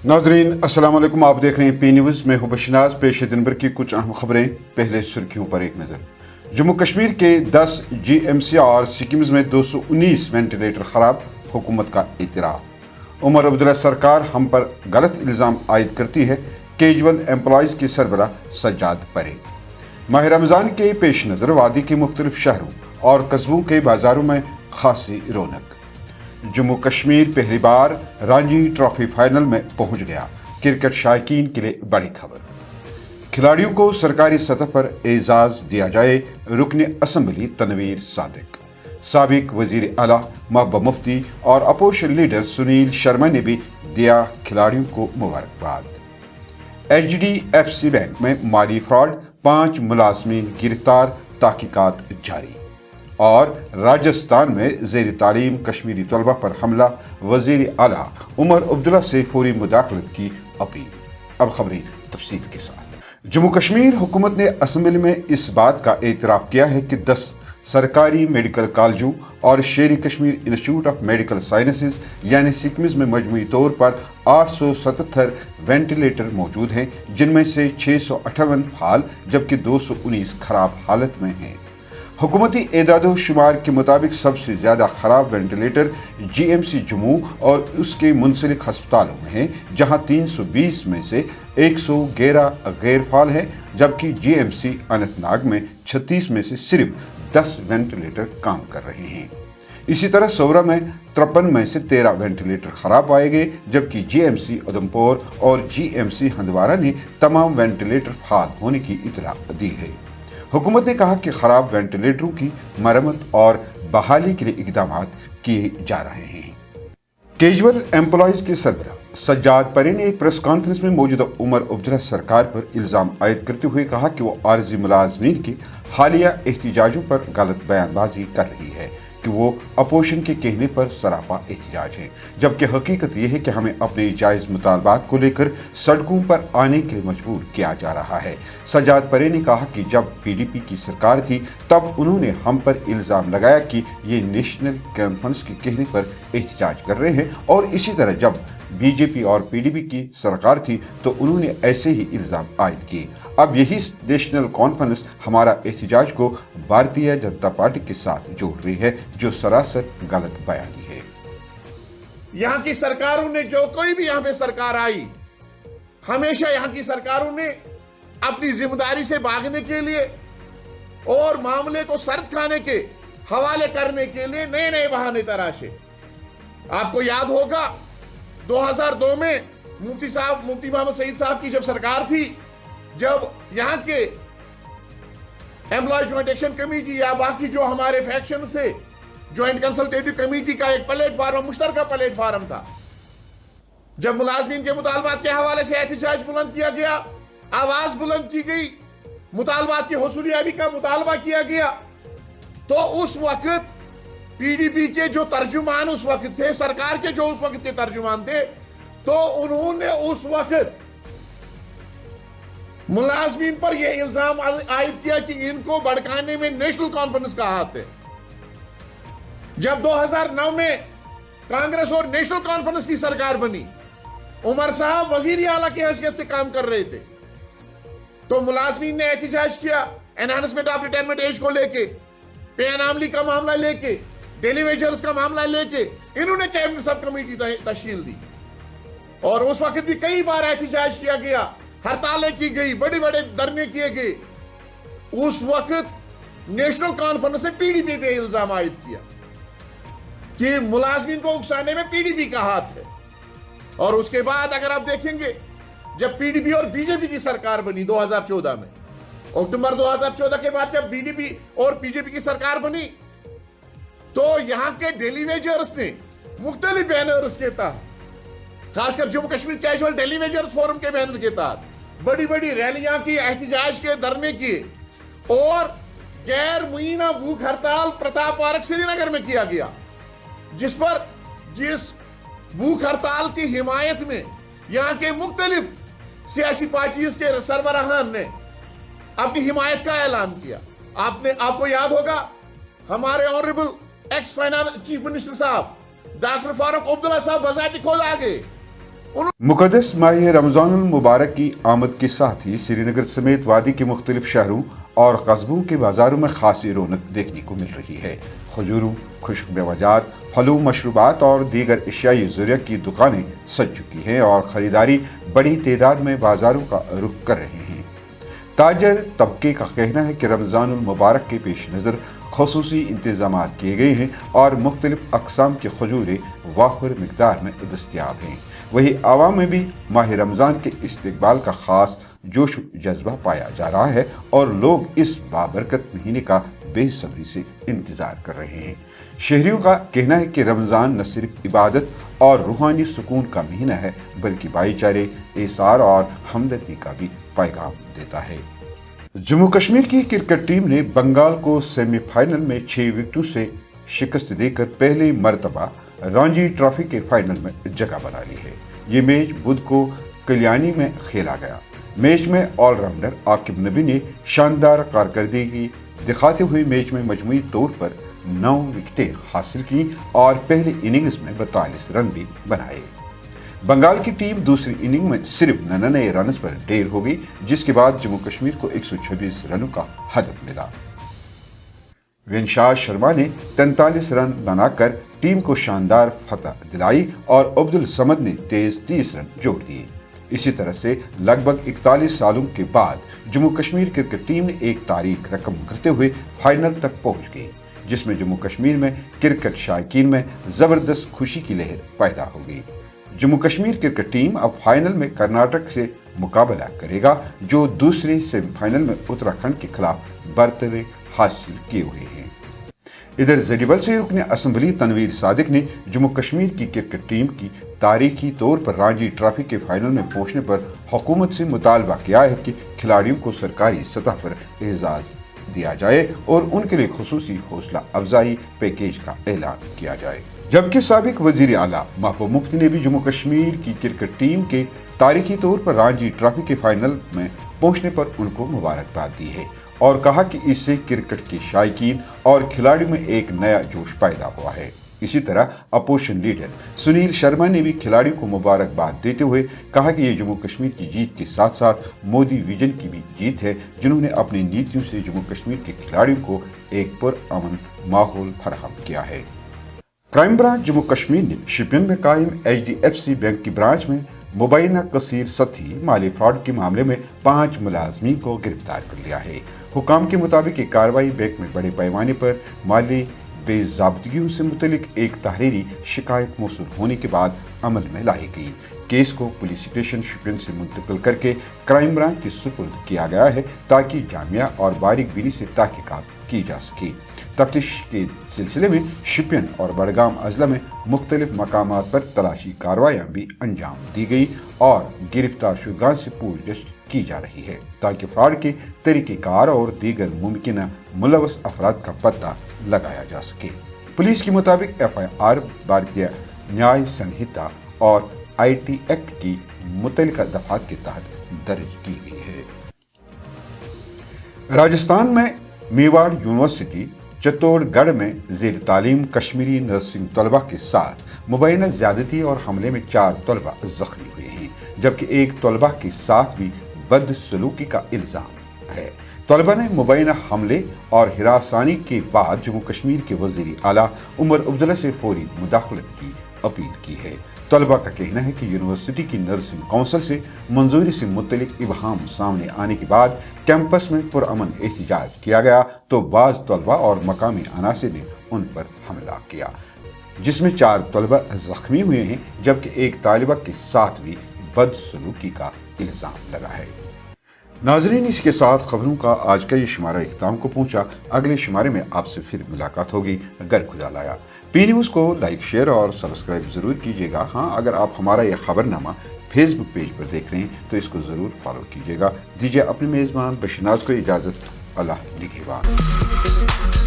नाजरीन अस्सलाम वालेकुम। आप देख रहे हैं पी न्यूज़। मैं हूं बशनाज। पेश दिन भर की कुछ अहम खबरें। पहले सुर्खियों पर एक नज़र। जम्मू कश्मीर के 10 GMC और सिक्किम में 219 वेंटिलेटर खराब, हुकूमत का इतराफ़। उमर अब्दुल्ला सरकार हम पर गलत इल्ज़ाम आयद करती है, कैजुअल एम्प्लॉयज़ के सरबराह सज्जाद परे। माह रमज़ान के पेश नज़र वादी के मुख्तलिफ शहरों और कस्बों के बाज़ारों में खासी रौनक। जम्मू कश्मीर पहली बार रणजी ट्रॉफी फाइनल में पहुंच गया, क्रिकेट शायकीन के लिए बड़ी खबर। खिलाड़ियों को सरकारी सतह पर एजाज़ दिया जाए, रुकन असम्बली तनवीर सादिक। साबिक वजीर आला महबूबा मुफ्ती और अपोजिशन लीडर सुनील शर्मा ने भी दिया खिलाड़ियों को मुबारकबाद। HDFC बैंक में माली फ्रॉड, 5 मुलाजमीन गिरफ्तार, तहकीकात जारी। और राजस्थान में ज़ेर तालीम कश्मीरी तलबा पर हमला, वज़ीर आला उमर अब्दुल्ला से फौरी मुदाखलत की अपील। अब खबरें तफसील के साथ। जम्मू कश्मीर हुकूमत ने असम्बली में इस बात का एतराफ़ किया है कि 10 सरकारी मेडिकल कॉलेजों और शेरी Kashmir institute of medical sciences यानी सिक्किम में मजमूई तौर पर 877 वेंटिलेटर मौजूद हैं, जिनमें से 658 फाल जबकि 219 खराब हालत में हैं। हुकूमती एदादो शुमार के मुताबिक सबसे ज़्यादा ख़राब वेंटिलेटर GMC जम्मू और उसके मुंसलिक हस्पतालों में हैं, जहां 320 में से 111 गैर फाल हैं, जबकि GMC अनंतनाग में 36 में से सिर्फ 10 वेंटिलेटर काम कर रहे हैं। इसी तरह सोरा में 53 में से 13 वेंटिलेटर ख़राब पाए गए, जबकि GMC उधमपुर और GMC हंदवारा ने तमाम वेंटिलेटर फाल होने की इतला दी है। हुकूमत ने कहा कि ख़राब वेंटिलेटरों की मरम्मत और बहाली के लिए इक़दाम किए जा रहे हैं। कैजुअल एम्प्लॉयज़ के सरबराह सज्जाद परे ने एक प्रेस कॉन्फ्रेंस में मौजूदा उमर अब्दुल्ला सरकार पर इल्ज़ाम आयद करते हुए कहा कि वो आर्जी मुलाजमीन के हालिया एहतजाजों पर गलत बयानबाजी कर रही है कि वो अपोजिशन के कहने पर सरापा एहतजाज है, जबकि हकीकत यह है कि हमें अपने जायज़ मुतालबात को लेकर सड़कों पर आने के लिए मजबूर किया जा रहा है। सज्जाद परे ने कहा कि जब PDP की सरकार थी तब उन्होंने हम पर इल्ज़ाम लगाया कि ये नेशनल कॉन्फ्रेंस के कहने पर एहतजाज कर रहे हैं, और इसी तरह जब BJP और PDP की सरकार थी तो उन्होंने ऐसे ही इल्ज़ाम आयद किए। अब यही नेशनल कॉन्फ्रेंस हमारा एहतजाज को भारतीय जनता पार्टी के साथ जोड़ रही है, जो सरासर गलत बयानी है। यहाँ की सरकारों ने, जो कोई भी यहाँ पे सरकार आई, हमेशा यहाँ की सरकारों ने अपनी जिम्मेदारी से भागने के लिए और मामले को सर्द खाने के हवाले करने के लिए नए नए बहाने तराशे। आपको याद होगा 2002 में मुफ्ती मोहम्मद सईद साहब की जब सरकार थी, जब यहाँ के एम्प्लॉय ज्वाइंट एक्शन कमेटी या बाकी जो हमारे फैक्शंस थे, ज्वाइंट कंसल्टेटिव कमेटी का एक प्लेटफार्म, मुश्तरका प्लेटफार्म था, जब मुलाजमीन के मुतालबात के हवाले से एहतजाज बुलंद किया गया, आवाज बुलंद की गई, मुतालबात की हसूलियाबी का मुतालबा किया गया, तो उस वक्त PDP के जो तर्जुमान उस वक्त थे, सरकार के जो उस वक्त के तर्जुमान थे, तो उन्होंने उस वक्त मुलाजमीन पर यह इल्जाम आयद किया कि इनको भड़काने में नेशनल कॉन्फ्रेंस का हाथ है। जब 2009 में कांग्रेस और नेशनल कॉन्फ्रेंस की सरकार बनी, उमर साहब वजीर आला की हैसियत से काम कर रहे थे, तो मुलाजमीन ने एहतजाज किया एनहांसमेंट ऑफ रिटायरमेंट एज को लेके, पे अनामली का मामला लेके, डेली वेजर्स का मामला लेके इन्होंने कैबिनेट सब कमेटी तश्कील दी, और उस वक्त भी कई बार एहतजाज किया गया, हड़तालें की गई, बड़े बड़े धरने किए गए। उस वक्त नेशनल कॉन्फ्रेंस ने PDP पे इल्जाम आयद किया कि मुलाजमीन को उकसाने में PDP का हाथ है। और उसके बाद अगर आप देखेंगे, जब PDP और BJP की सरकार बनी 2014 में, अक्टूबर 2014 के बाद जब BDP और BJP की सरकार बनी, तो यहां के डेली वेजर्स ने मुख्तलिफ बैनर्स के तहत, खासकर Jammu Kashmir casual daily wagers forum के बैनर के तहत बड़ी बड़ी रैलियां की, एहतजाज के, धरने किए, और गैर मुइना भूख हड़ताल प्रताप पार्क श्रीनगर में किया गया, जिस भूख हड़ताल की हिमायत में यहां के मुख्तलिफ सियासी पार्टियों के सरबराहान ने अपनी हिमायत का ऐलान किया। आपको याद होगा, हमारे honourable ex finance chief minister साहब डॉक्टर फारूक अब्दुल्ला साहब बजाती खुद आ गए मुकद्दस माह रमज़ान मुबारक की आमद के साथ ही श्रीनगर समेत वादी के मुख्तलिफ शहरों और कस्बों के बाज़ारों में खासी रौनक देखने को मिल रही है। खजूरों, खुश्क मेवाजात, फलों, मशरूबात और दीगर एशियाई ज़रूरत की दुकानें सज चुकी हैं और ख़रीदारी बड़ी तादाद में बाज़ारों का रुख कर रहे हैं। ताजर तबके का कहना है कि रमज़ान मुबारक के पेश नज़र खसूसी इंतज़ाम किए गए हैं और मुख्तलिफ अक़साम के खजूरें वाफिर मिक़दार में दस्तयाब हैं। वहीं आवाम में भी माह रमज़ान के इस्तकबाल का ख़ास जोश जज्बा पाया जा रहा है और लोग इस बाबरकत महीने का बेसब्री से इंतज़ार कर रहे हैं। शहरियों का कहना है कि रमज़ान न सिर्फ इबादत और रूहानी सुकून का महीना है बल्कि भाईचारे, एसार और हमदर्दी का भी पैगाम देता है। जम्मू कश्मीर की क्रिकेट टीम ने बंगाल को सेमीफाइनल में 6 विकेटों से शिकस्त देकर पहली मरतबा रणजी ट्रॉफी के फाइनल में जगह बना ली है। ये मैच बुध को कल्याणी में खेला गया। मैच में ऑलराउंडर आकिब नबी ने शानदार कारकर्दगी दिखाते हुए मैच में मजमूई तौर पर 9 विकेटें हासिल की और पहली इनिंग्स में 42 रन भी बनाए। बंगाल की टीम दूसरी इनिंग में सिर्फ 99 रन पर ढेर हो गई, जिसके बाद जम्मू कश्मीर को 126 रनों का हदफ मिला। विनशाद शर्मा ने 43 रन बनाकर टीम को शानदार फतह दिलाई और अब्दुल समद ने तेज 30 रन जोड़ दिए। इसी तरह से लगभग 41 सालों के बाद जम्मू कश्मीर क्रिकेट टीम ने एक तारीख रकम करते हुए फाइनल तक पहुंच गई, जिसमें जम्मू कश्मीर में क्रिकेट शायकीन में जबरदस्त खुशी की लहर पैदा हो गई। जम्मू कश्मीर क्रिकेट टीम अब फाइनल में कर्नाटक से मुकाबला करेगा, जो दूसरे सेमीफाइनल में उत्तराखंड के खिलाफ बरतरी हासिल किए हुए हैं। इधर जरीबल से रुकने असम्बली तनवीर सादिक ने जम्मू कश्मीर की क्रिकेट टीम की तारीखी तौर पर रणजी ट्रॉफी के फाइनल में पहुंचने पर हुकूमत से मुतालबा किया है कि खिलाड़ियों को सरकारी सतह पर एजाज दिया जाए और उनके लिए खुसूसी हौसला अफजाई पैकेज का ऐलान किया जाए। जबकि साबिक वजीर आला महबूब मुफ्ती ने भी जम्मू कश्मीर की क्रिकेट टीम के तारीखी तौर पर रणजी ट्रॉफी के फाइनल में पहुंचने पर उनको मुबारकबाद दी है और कहा कि इससे क्रिकेट के शायकीन और खिलाड़ियों में एक नया जोश पैदा हुआ है। इसी तरह अपोजिशन लीडर सुनील शर्मा ने भी खिलाड़ियों को मुबारकबाद देते हुए कहा कि ये जम्मू कश्मीर की जीत के साथ साथ मोदी विजन की भी जीत है, जिन्होंने अपनी नीतियों से जम्मू कश्मीर के खिलाड़ियों को एक पुरअमन माहौल फराहम किया है। क्राइम ब्रांच जम्मू कश्मीर ने शिपियन में कायम HDFC बैंक की ब्रांच में मुबैना कसीर सतही माली फ्रॉड के मामले में 5 मुलाजमीन को गिरफ्तार कर लिया है। हुकाम के मुताबिक ये कार्रवाई बैंक में बड़े पैमाने पर माली बेज़ाब्तगियों से मुतलिक एक तहरीरी शिकायत मौसूल होने के बाद अमल में लाई गई। केस को पुलिस स्टेशन शिपियन से मुंतकिल करके क्राइम ब्रांच के सुपुर्द किया गया है ताकि जामिया और बारीक बीनी से तहकीकात की जा सके। तफ्तीश के सिलसिले में शिपियन और बड़गाम अजला में मुख्तलिफ मकामात पर तलाशी कार्रवाइयाँ भी अंजाम दी गई और गिरफ्तार शुदगान से पूछताछ की जा रही है ताकि फ्रॉड के तरीक़ेकार और दीगर मुमकिन मुलवस अफराद का पता लगाया जा सके। पुलिस के मुताबिक FIR भारतीय न्याय संहिता और IT एक्ट की मुतल्लिका दफात के तहत दर्ज की गई है। राजस्थान में मेवाड़ यूनिवर्सिटी चित्तौड़गढ़ में ज़ेर तालीम कश्मीरी नर्सिंग तलबा के साथ मुबैना ज़्यादती और हमले में 4 तलबा जख्मी हुए हैं, जबकि एक तलबा के साथ भी बदसलूकी का इल्ज़ाम है। तलबा ने मुबैना हमले और हिरासानी के बाद जम्मू कश्मीर के वज़ीर आला उमर अब्दुल्ला से फौरी मुदाखलत की अपील की है। तलबा का कहना है कि यूनिवर्सिटी की नर्सिंग काउंसिल से मंजूरी से मुतलिक इबहाम सामने आने के बाद कैंपस में पुरअमन एहतजाज किया गया तो बाज़ तलबा और मकामी अनासिर ने उन पर हमला किया, जिसमें 4 तलबा जख्मी हुए हैं, जबकि एक तालिबा के साथ भी बदसलूकी का इल्ज़ाम लगा है। नाजरीन, इसके साथ खबरों का आज का ये शुमारा इख्तिताम को पहुंचा। अगले शुमारे में आपसे फिर मुलाकात होगी अगर खुदा लाया। P न्यूज़ को लाइक, शेयर और सब्सक्राइब ज़रूर कीजिएगा। हाँ, अगर आप हमारा यह खबरनामा फेसबुक पेज पर देख रहे हैं तो इसको ज़रूर फॉलो कीजिएगा। दीजिए अपने मेज़बान बशीनाज को इजाज़त। अल्लाह निगहबान।